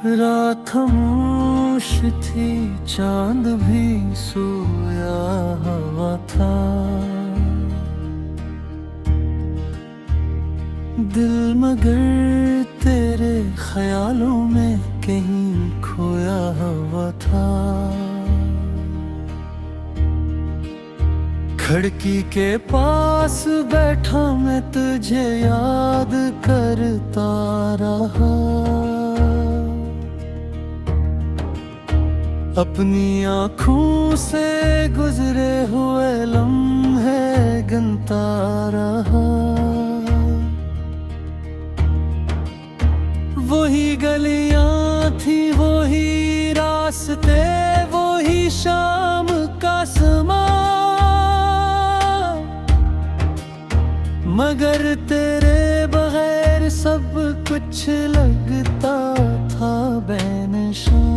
रात खामोश थी, चांद भी सोया हुआ था। दिल मगर तेरे ख्यालों में कहीं खोया हुआ था। खिड़की के पास बैठा मैं तुझे याद करता रहा। अपनी आँखों से गुजरे हुए लम्हे गिनता रहा। वही गलियां थी, वही रास्ते, वही शाम का समा, मगर तेरे बगैर सब कुछ लगता था बेनिशान।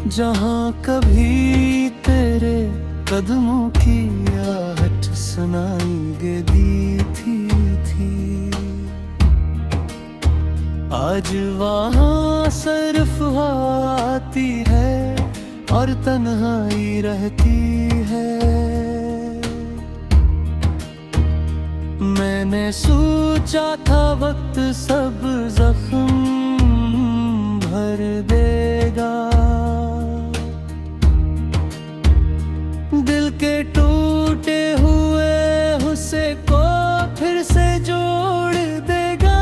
जहाँ कभी तेरे कदमों की आहट सुनाई देती थी, आज वहाँ सिर्फ हवा आती है और तन्हाई रहती है। मैंने सोचा था वक्त सब जख्म भर देगा, दिल के टूटे हुए हिस्से को फिर से जोड़ देगा।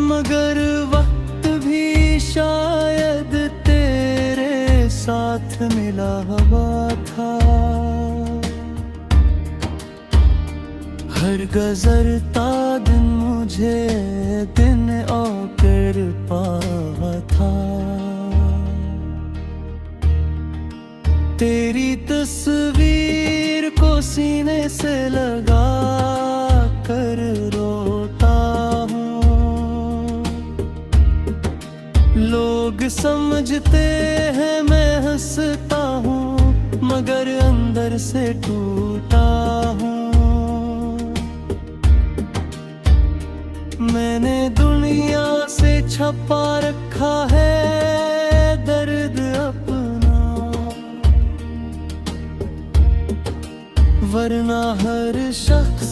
मगर वक्त भी शायद तेरे साथ मिला हुआ था। हर गुजरता दिन मुझे दिन और कर पाया था। तेरी तस्वीर को सीने से लगा कर रोता हूँ। लोग समझते हैं मैं हंसता हूँ, मगर अंदर से टूटा हूँ। मैंने दुनिया से छपा रखा है दर्द अपना, वरना हर शख्स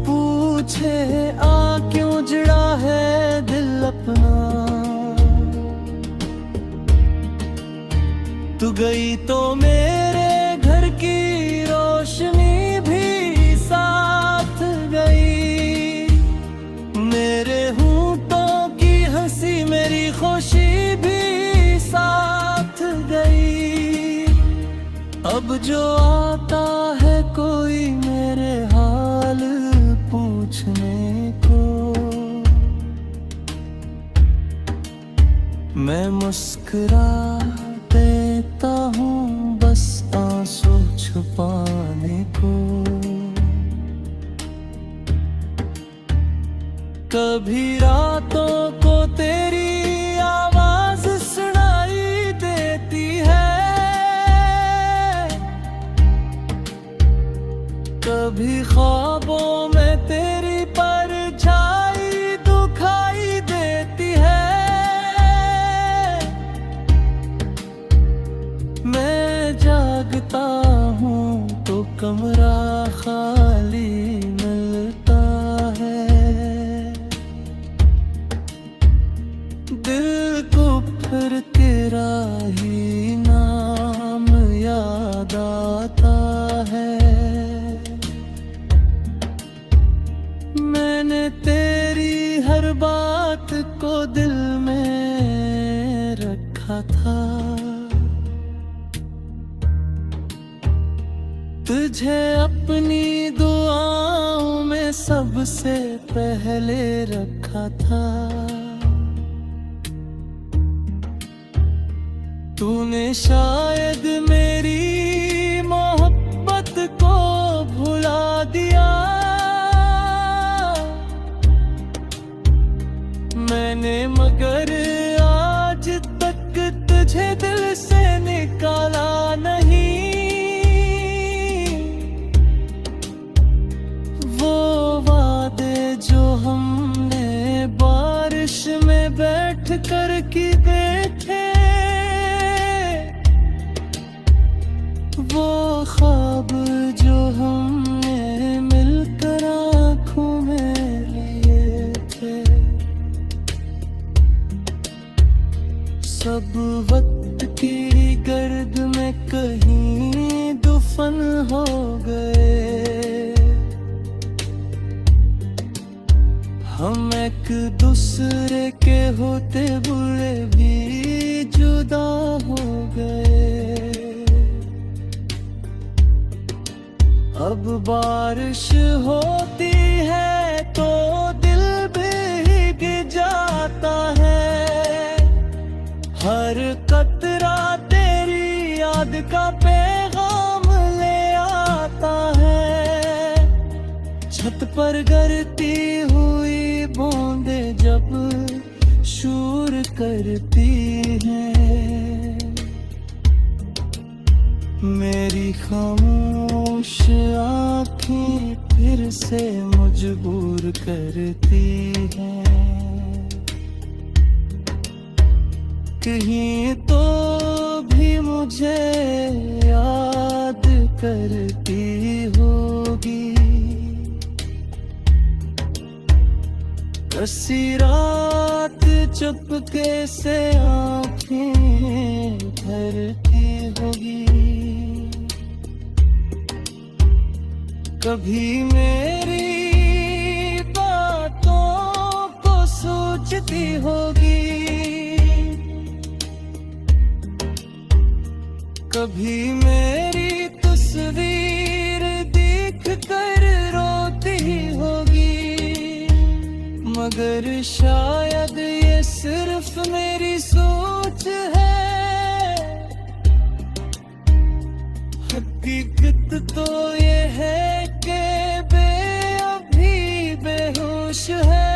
पूछे आ क्यों जुड़ा है दिल अपना। तू गई तो मेरे घर की रोशनी भी साथ गई, मेरे होंठों की हंसी मेरी खुशी भी साथ गई। अब जो आता है कोई मेरे हाल पूछने को, मैं मुस्कुरा देता हूँ बस आंसू छुपाने को। कभी रातों को तेरी आवाज सुनाई देती है, कभी ख्वाबों में तेरी परछाई दुखाई देती है। मैं जागता हूँ तो कमरा खाली मिलता है, दिल को फिर तेरा ही नाम याद आता है। मैंने तेरी हर बात को दिल में रखा था, तुझे अपनी दुआओं में सबसे पहले रखा था। तूने शायद मेरी मोहब्बत को भुला दिया, मैंने मगर आज तक तुझे दिल से निकाला नहीं। वो ख्वाब जो हमने मिलकर आँखों में लिए थे, सब वक्त की गर्द में कहीं दुफन हो गए। हम एक दूसरे के होते बुरे भी जुदा हो गए। अब बारिश होती है तो दिल भीग जाता है, हर कतरा तेरी याद का पैगाम ले आता है। छत पर गिरती हुई बूंदे जब शोर करती हैं, मेरी खामोश आँखें फिर से मजबूर करती हैं। कहीं तो भी मुझे याद करती होगी, कसी रात चुपके से आँखें भरती होगी। कभी मेरी बातों को सोचती होगी, कभी मेरी तस्वीर देख कर रोती होगी। मगर शायद ये सिर्फ मेरी सोच है, हकीकत तो ये है कि अभी बेहोश है।